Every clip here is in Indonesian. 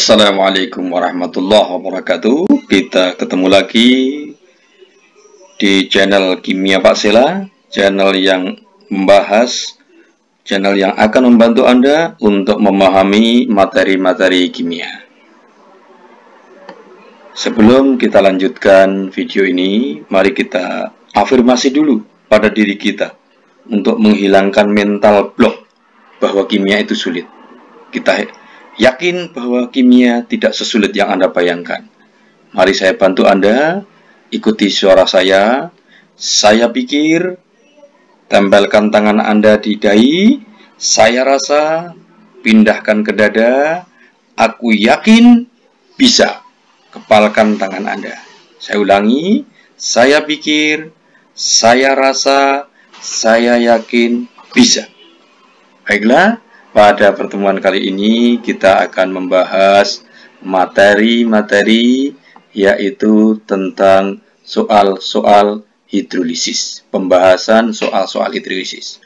Assalamualaikum warahmatullahi wabarakatuh. Kita ketemu lagi di channel Kimia Pak Sela, channel yang membahas, channel yang akan membantu Anda untuk memahami materi-materi kimia. Sebelum kita lanjutkan video ini, mari kita afirmasi dulu pada diri kita untuk menghilangkan mental block bahwa kimia itu sulit. Kita yakin bahwa kimia tidak sesulit yang Anda bayangkan. Mari saya bantu Anda, ikuti suara saya pikir, tempelkan tangan Anda di dahi, saya rasa, pindahkan ke dada, aku yakin bisa, kepalkan tangan Anda. Saya ulangi, saya pikir, saya rasa, saya yakin bisa. Baiklah. Pada pertemuan kali ini kita akan membahas materi-materi yaitu tentang soal-soal hidrolisis. Pembahasan soal-soal hidrolisis.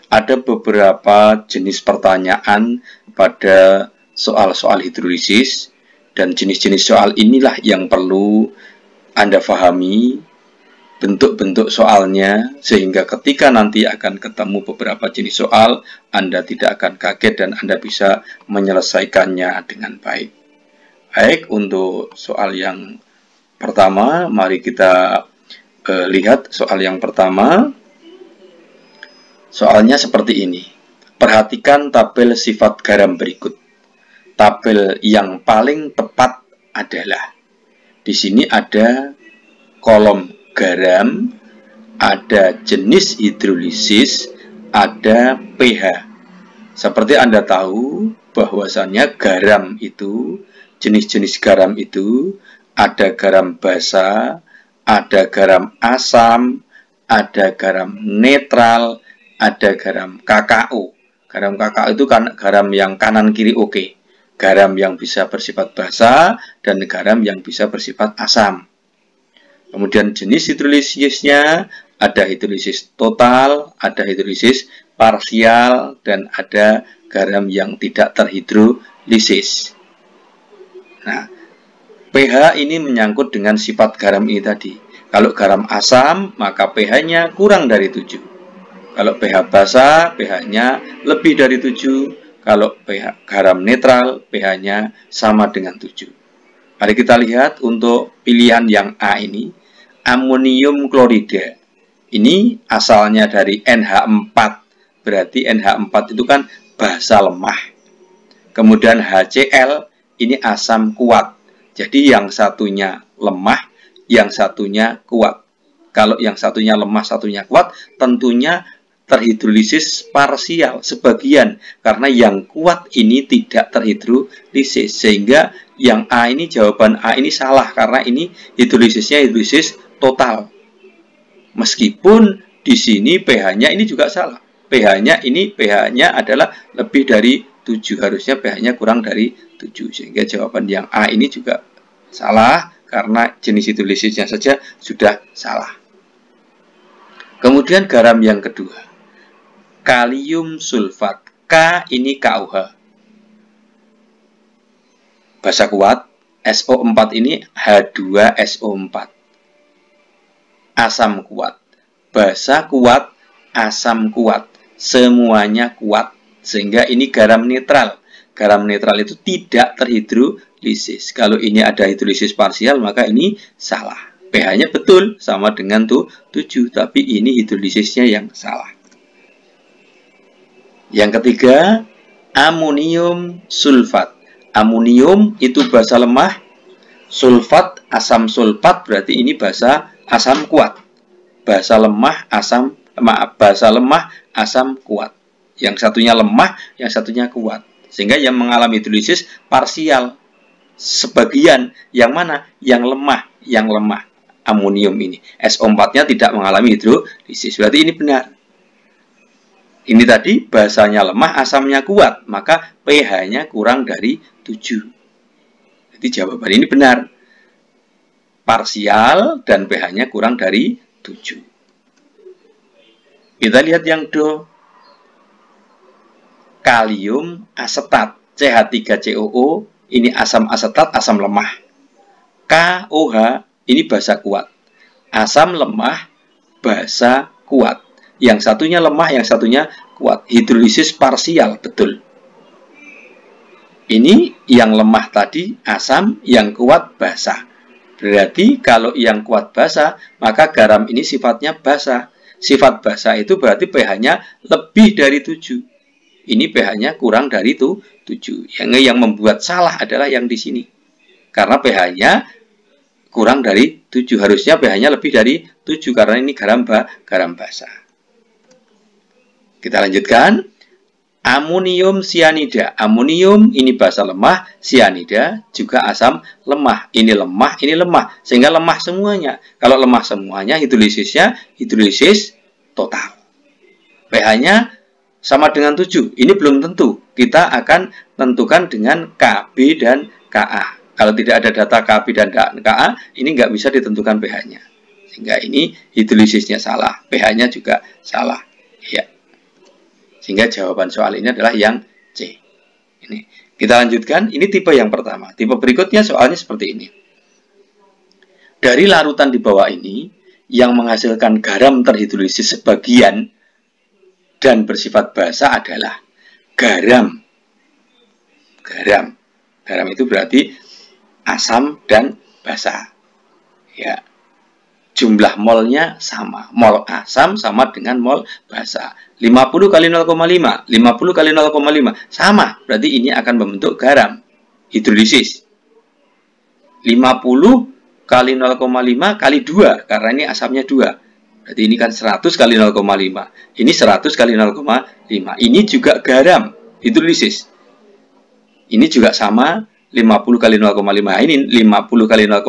Ada beberapa jenis pertanyaan pada soal-soal hidrolisis dan jenis-jenis soal inilah yang perlu Anda pahami bentuk-bentuk soalnya, sehingga ketika nanti akan ketemu beberapa jenis soal, Anda tidak akan kaget dan Anda bisa menyelesaikannya dengan baik. Baik, untuk soal yang pertama, mari kita lihat soal yang pertama. Soalnya seperti ini. Perhatikan tabel sifat garam berikut. Tabel yang paling tepat adalah, di sini ada kolom garam, ada jenis hidrolisis, ada pH. Seperti Anda tahu bahwasannya garam itu, jenis-jenis garam itu, ada garam basa, ada garam asam, ada garam netral, ada garam kakao. Garam kakao itu kan garam yang kanan kiri oke. Garam yang bisa bersifat basa dan garam yang bisa bersifat asam. Kemudian jenis hidrolisisnya ada hidrolisis total, ada hidrolisis parsial, dan ada garam yang tidak terhidrolisis. Nah, pH ini menyangkut dengan sifat garam ini tadi. Kalau garam asam, maka pH-nya kurang dari 7. Kalau pH basa, pH-nya lebih dari 7. Kalau pH garam netral, pH-nya sama dengan 7. Mari kita lihat untuk pilihan yang A ini. Amonium klorida. Ini asalnya dari NH4. Berarti NH4 itu kan basa lemah. Kemudian HCl ini asam kuat. Jadi yang satunya lemah, yang satunya kuat. Kalau yang satunya lemah, satunya kuat, tentunya terhidrolisis parsial sebagian, karena yang kuat ini tidak terhidrolisis, sehingga yang A ini, jawaban A ini salah karena ini hidrolisisnya hidrolisis total. Meskipun di sini pH-nya ini juga salah. pH-nya adalah lebih dari 7, harusnya pH-nya kurang dari 7, sehingga jawaban yang A ini juga salah karena jenis hidrolisisnya saja sudah salah. Kemudian garam yang kedua, kalium sulfat. K ini KOH. Basa kuat, SO4 ini H2SO4. Asam kuat, basa kuat, asam kuat, semuanya kuat, sehingga ini garam netral. Garam netral itu tidak terhidrolisis. Kalau ini ada hidrolisis parsial, maka ini salah. pH-nya betul sama dengan 7, tapi ini hidrolisisnya yang salah. Yang ketiga, amonium sulfat. Amonium itu basa lemah, sulfat, asam sulfat, berarti ini basa asam kuat. Basa lemah, asam kuat. Yang satunya lemah, yang satunya kuat. Sehingga yang mengalami hidrolisis parsial. Sebagian, yang mana? Yang lemah. Amonium ini. SO4-nya tidak mengalami hidrolisis. Berarti ini benar. Ini tadi basanya lemah, asamnya kuat. Maka pH-nya kurang dari 7. Jadi jawaban ini benar. Parsial dan pH-nya kurang dari 7. Kita lihat yang do. Kalium asetat, CH3COO ini asam asetat, asam lemah. KOH ini basa kuat. Asam lemah, basa kuat. Yang satunya lemah, yang satunya kuat. Hidrolisis parsial, betul. Ini yang lemah tadi asam, yang kuat basa. Berarti kalau yang kuat basa, maka garam ini sifatnya basa. Sifat basa itu berarti pH-nya lebih dari 7. Ini pH-nya kurang dari 7. Yang membuat salah adalah yang di sini. Karena pH-nya kurang dari 7. Harusnya pH-nya lebih dari 7 karena ini garam basa. Kita lanjutkan. Amonium sianida. Amonium ini basa lemah, sianida juga asam lemah. Ini lemah, ini lemah. Sehingga lemah semuanya. Kalau lemah semuanya, hidrolisisnya hidrolisis total. pH-nya sama dengan 7. Ini belum tentu. Kita akan tentukan dengan Kb dan Ka. Kalau tidak ada data Kb dan Ka, ini nggak bisa ditentukan pH-nya. Sehingga ini hidrolisisnya salah. pH-nya juga salah. Ya. Sehingga jawaban soal ini adalah yang C. Ini. Kita lanjutkan. Ini tipe yang pertama. Tipe berikutnya soalnya seperti ini. Dari larutan di bawah ini, yang menghasilkan garam terhidrolisis sebagian dan bersifat basa adalah garam. Garam itu berarti asam dan basa. Ya. Jumlah molnya sama. Mol asam sama dengan mol basa. 50 kali 0,5. 50 kali 0,5. Sama. Berarti ini akan membentuk garam. Hidrolisis. 50 kali 0,5 kali 2. Karena ini asamnya 2. Berarti ini kan 100 kali 0,5. Ini 100 kali 0,5. Ini juga garam. Hidrolisis. Ini juga sama. 50 kali 0,5 ini 50 kali 0,5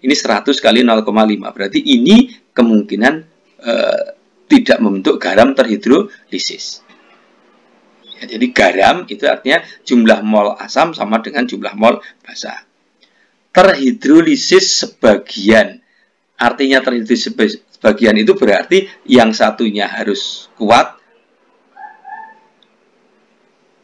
ini 100 kali 0,5 berarti ini kemungkinan tidak membentuk garam terhidrolisis. Ya, jadi garam itu artinya jumlah mol asam sama dengan jumlah mol basa. Terhidrolisis sebagian, artinya terhidrolisis sebagian itu berarti yang satunya harus kuat,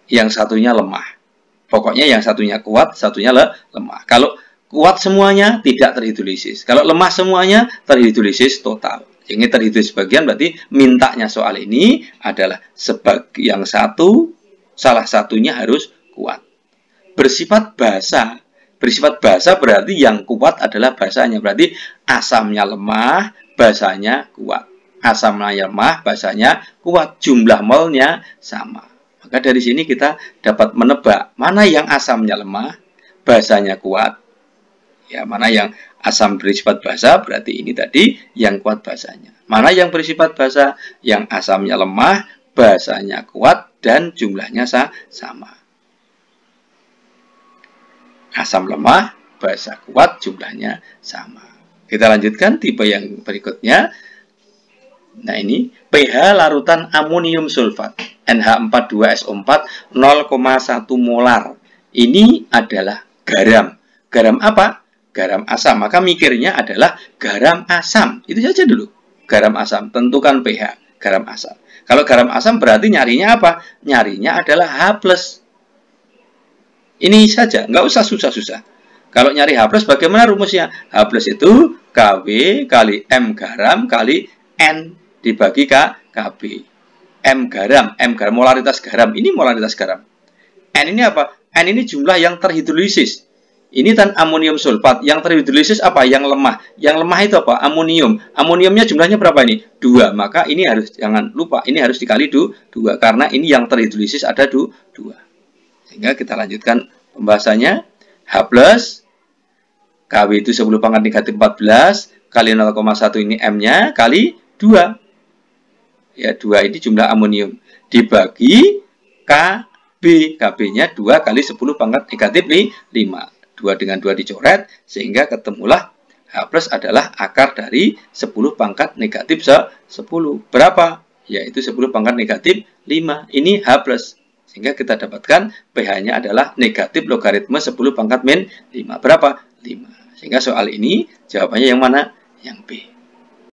yang satunya lemah. Pokoknya yang satunya kuat, satunya lemah. Kalau kuat semuanya, tidak terhidrolisis. Kalau lemah semuanya, terhidrolisis total. Yang terhidrolisis sebagian berarti mintanya soal ini adalah yang satu, salah satunya harus kuat. Bersifat basa. Bersifat basa berarti yang kuat adalah basanya. Berarti asamnya lemah, basanya kuat. Asamnya lemah, basanya kuat. Jumlah molnya sama. Maka dari sini kita dapat menebak mana yang asamnya lemah, basanya kuat. Ya, mana yang asam bersifat basa, berarti ini tadi yang kuat basanya. Mana yang bersifat basa, yang asamnya lemah, basanya kuat, dan jumlahnya sama. Asam lemah, basa kuat, jumlahnya sama. Kita lanjutkan tipe yang berikutnya. Nah ini pH larutan amonium sulfat NH42SO4 0,1 molar. Ini adalah garam. Garam apa? Garam asam. Maka mikirnya adalah garam asam. Itu saja dulu. Garam asam. Tentukan pH. Garam asam. Kalau garam asam berarti nyarinya apa? Nyarinya adalah H+. Ini saja. Nggak usah susah-susah. Kalau nyari H+, bagaimana rumusnya? H+ itu Kw kali M garam kali N dibagi Kb. M garam molaritas garam. Ini molaritas garam. N ini apa? N ini jumlah yang terhidrolisis. Ini kan amonium sulfat. Yang terhidrolisis apa? Yang lemah. Yang lemah itu apa? Amonium. Amoniumnya jumlahnya berapa ini? 2. Maka ini harus, jangan lupa, ini harus dikali 2. Karena ini yang terhidrolisis ada 2. Sehingga kita lanjutkan pembahasannya. H+, Kw itu 10 pangkat negatif 14, kali 0,1 ini M-nya, kali 2. Ya, 2 ini jumlah amonium. Dibagi Kb. Kb-nya 2 kali 10 pangkat negatif 5. 2 dengan 2 dicoret, sehingga ketemulah H+ adalah akar dari 10 pangkat negatif 10. Berapa? Yaitu 10 pangkat negatif 5. Ini H+. Sehingga kita dapatkan pH-nya adalah negatif logaritma 10 pangkat min 5. Berapa? 5. Sehingga soal ini jawabannya yang mana? Yang B.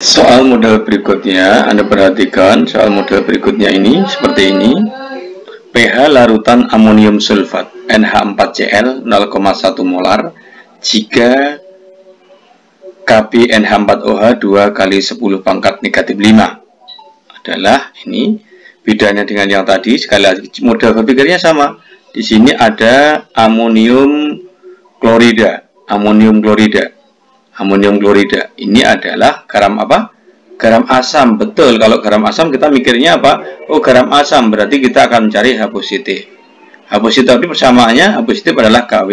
Soal model berikutnya, Anda perhatikan soal model berikutnya ini seperti ini. pH larutan amonium sulfat NH4Cl 0,1 molar jika KbNH4OH 2 kali 10 pangkat negatif 5 adalah ini. Bedanya dengan yang tadi, sekali lagi modal berpikirnya sama. Di sini ada amonium klorida. Ini adalah garam apa? Garam asam. Betul, kalau garam asam kita mikirnya apa? Oh, garam asam, berarti kita akan mencari H positif. H positif tapi persamaannya, H positif adalah Kw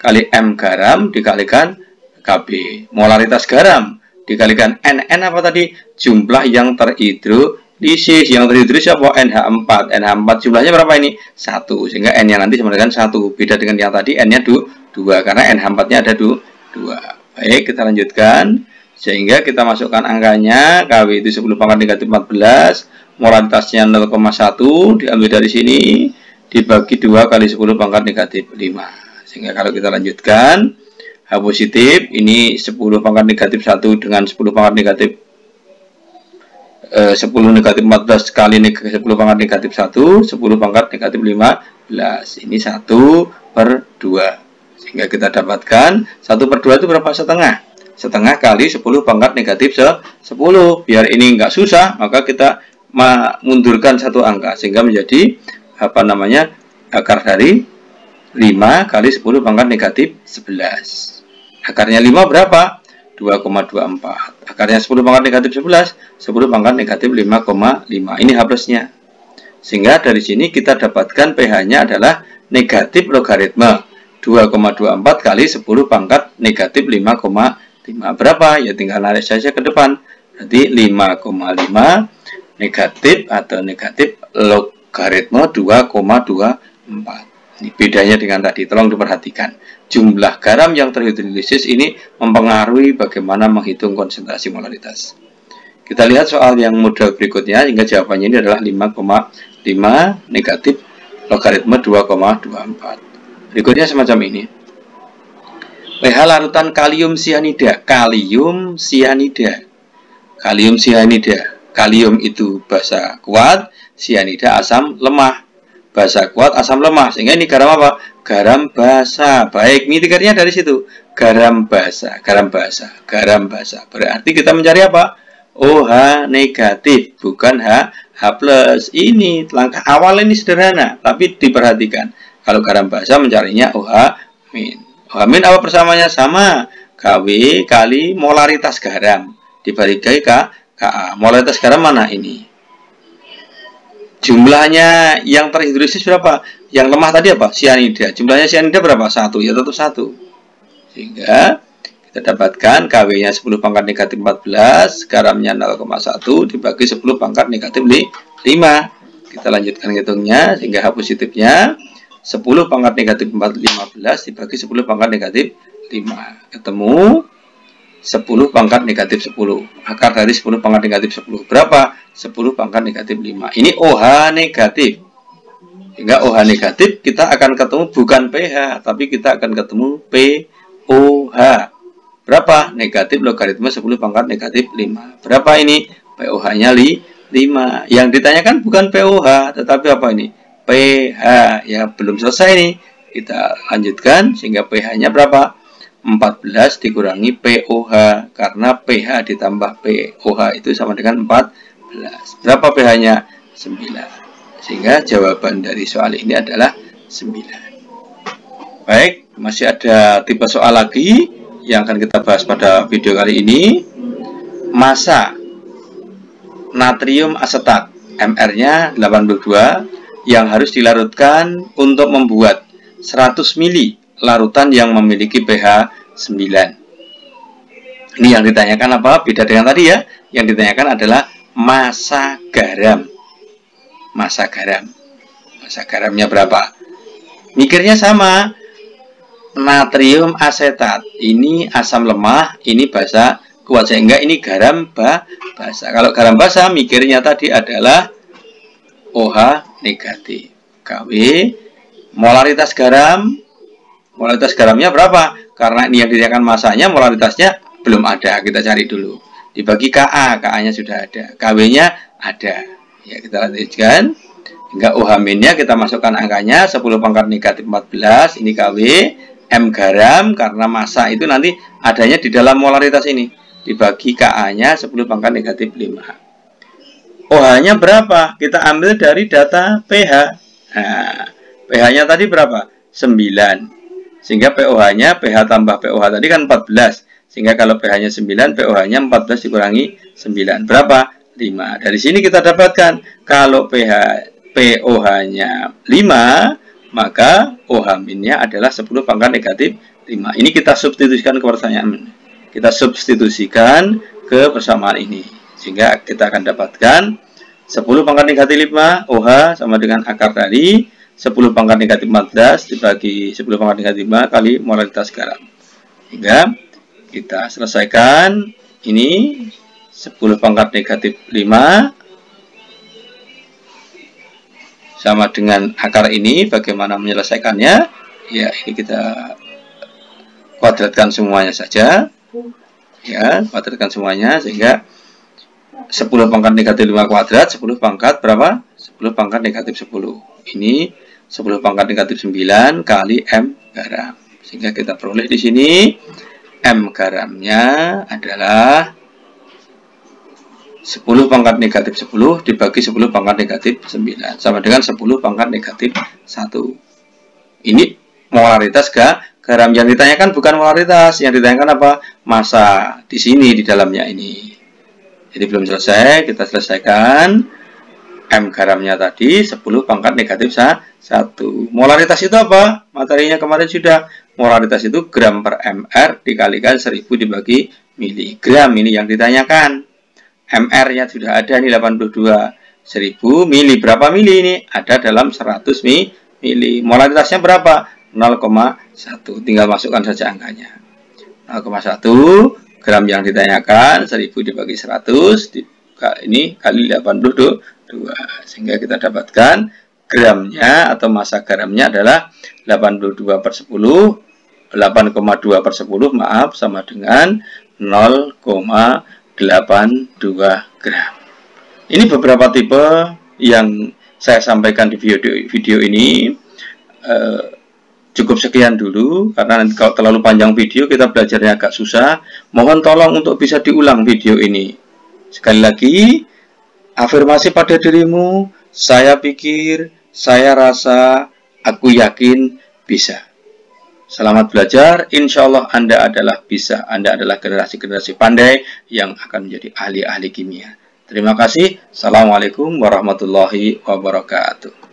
kali M garam dikalikan Kb. Molaritas garam dikalikan NN apa tadi? Jumlah yang terhidrolisis. Yang terhidrolisis apa? NH4. NH4 jumlahnya berapa ini? 1. Sehingga N-nya nanti sama dengan 1. Beda dengan yang tadi, N-nya 2. Karena NH4-nya ada 2. Baik, kita lanjutkan. Sehingga kita masukkan angkanya. Kw itu 10 pangkat negatif 14. Molaritasnya 0,1. Diambil dari sini. Dibagi 2 kali 10 pangkat negatif 5. Sehingga kalau kita lanjutkan, H positif ini 10 pangkat negatif 1 dengan 10 pangkat negatif 10 negatif 14 kali 10 pangkat negatif 1, 10 pangkat negatif 15. Ini 1/2. Sehingga kita dapatkan 1/2 itu berapa? Setengah. Setengah kali 10 pangkat negatif 10. Biar ini enggak susah, maka kita mundurkan satu angka. Sehingga menjadi apa namanya? Akar dari 5 kali 10 pangkat negatif 11. Akarnya 5 berapa? 2,24. Akarnya 10 pangkat negatif 11, 10 pangkat negatif 5,5. Ini H plusnya. Sehingga dari sini kita dapatkan pH-nya adalah negatif logaritma 2,24 kali 10 pangkat negatif 5,5. Berapa? Ya tinggal narik saja ke depan. Berarti 5,5 negatif atau negatif logaritma 2,24. Ini bedanya dengan tadi, tolong diperhatikan. Jumlah garam yang terhidrolisis ini mempengaruhi bagaimana menghitung konsentrasi molaritas. Kita lihat soal yang mudah berikutnya, hingga jawabannya ini adalah 5,5 negatif logaritma 2,24. Berikutnya semacam ini. pH larutan kalium sianida. Kalium itu basa kuat, sianida asam lemah. Basa kuat, asam lemah. Sehingga ini garam apa? Garam basa. Baik, mitikernya dari situ. Garam basa. Berarti kita mencari apa? OH negatif, bukan H plus. Ini langkah awal ini sederhana, tapi diperhatikan. Kalau garam basa mencarinya OH min. OH min apa persamanya? Sama. Kw kali molaritas garam dibagi Ka. Molaritas garam mana ini? Jumlahnya yang terhidrolisis berapa? Yang lemah tadi apa? Sianida. Jumlahnya sianida berapa? 1. Ya tetap 1. Sehingga kita dapatkan Kw-nya 10 pangkat negatif 14, garamnya 0,1 dibagi 10 pangkat negatif 5. Kita lanjutkan hitungnya sehingga H positifnya 10 pangkat negatif 15 dibagi 10 pangkat negatif 5. Ketemu 10 pangkat negatif 10. Akar dari 10 pangkat negatif 10. Berapa? 10 pangkat negatif 5. Ini OH negatif. Hingga OH negatif kita akan ketemu bukan pH, tapi kita akan ketemu POH. Berapa? Negatif logaritma 10 pangkat negatif 5. Berapa ini? POH-nya 5. Yang ditanyakan bukan POH, tetapi apa ini? pH. Ya, belum selesai nih. Kita lanjutkan sehingga pH-nya berapa? 14 dikurangi POH, karena pH ditambah POH itu sama dengan 14. Berapa pH-nya? 9. Sehingga jawaban dari soal ini adalah 9. Baik, masih ada tipe soal lagi yang akan kita bahas pada video kali ini. Massa natrium asetat MR-nya 82 yang harus dilarutkan untuk membuat 100 ml larutan yang memiliki pH 9. Ini yang ditanyakan apa? Beda dengan tadi ya. Yang ditanyakan adalah massa garam. Massa garamnya berapa? Mikirnya sama. Natrium asetat. Ini asam lemah, ini basa kuat. Sehingga ini garam basa. Kalau garam basa mikirnya tadi adalah OH negatif. Kw molaritas garamnya berapa? Karena ini yang ditanyakan masanya, molaritasnya belum ada. Kita cari dulu. Dibagi Ka, Ka-nya sudah ada. Kw-nya ada. Ya, kita lanjutkan. Hingga OH-nya kita masukkan angkanya 10 pangkat negatif 14, ini KW, M garam, karena massa itu nanti adanya di dalam molaritas ini. Dibagi Ka-nya 10 pangkat negatif 5. OH-nya berapa? Kita ambil dari data pH. Nah, pH-nya tadi berapa? 9. Sehingga pOH-nya, pH tambah pOH tadi kan 14. Sehingga kalau pH-nya 9, pOH-nya 14 dikurangi 9. Berapa? 5. Dari sini kita dapatkan kalau pOH-nya 5, maka OH-nya adalah 10 pangkat negatif 5. Ini kita substitusikan ke pertanyaan. Kita substitusikan ke persamaan ini. Sehingga kita akan dapatkan 10 pangkat negatif 5 OH sama dengan akar dari 10 pangkat negatif 14 dibagi 10 pangkat negatif 5 kali molaritas garam. Sehingga kita selesaikan ini 10 pangkat negatif 5 sama dengan akar ini. Bagaimana menyelesaikannya? Ya, ini kita kuadratkan semuanya saja. Ya, kuadratkan semuanya sehingga 10 pangkat negatif 5 kuadrat, 10 pangkat berapa? 10 pangkat negatif 10. Ini 10 pangkat negatif 9 kali M garam. Sehingga kita peroleh di sini M garamnya adalah 10 pangkat negatif 10 dibagi 10 pangkat negatif 9 sama dengan 10 pangkat negatif 1. Ini molaritas garam. Yang ditanyakan bukan molaritas, yang ditanyakan apa? Massa di sini di dalamnya ini. Jadi belum selesai, kita selesaikan M garamnya tadi 10 pangkat negatif 1. Molaritas itu apa? Materinya kemarin sudah. Molaritas itu gram per mr dikalikan 1000 dibagi miligram. Ini yang ditanyakan. MR-nya sudah ada, ini 82. 1000 mili, berapa mili ini? Ada dalam 100 mili. Molaritasnya berapa? 0,1. Tinggal masukkan saja angkanya. 0,1 gram yang ditanyakan, 1000 dibagi 100, ini kali 82. Sehingga kita dapatkan gramnya atau massa garamnya adalah 82 per 10, 8,2 per 10, maaf, sama dengan 0,82 gram. Ini beberapa tipe yang saya sampaikan di video ini. Cukup sekian dulu, karena nanti kalau terlalu panjang video kita belajarnya agak susah. Mohon tolong untuk bisa diulang video ini. Sekali lagi, afirmasi pada dirimu, saya pikir, saya rasa, aku yakin bisa. Selamat belajar, insya Allah Anda adalah bisa. Anda adalah generasi-generasi pandai yang akan menjadi ahli-ahli kimia. Terima kasih. Assalamualaikum warahmatullahi wabarakatuh.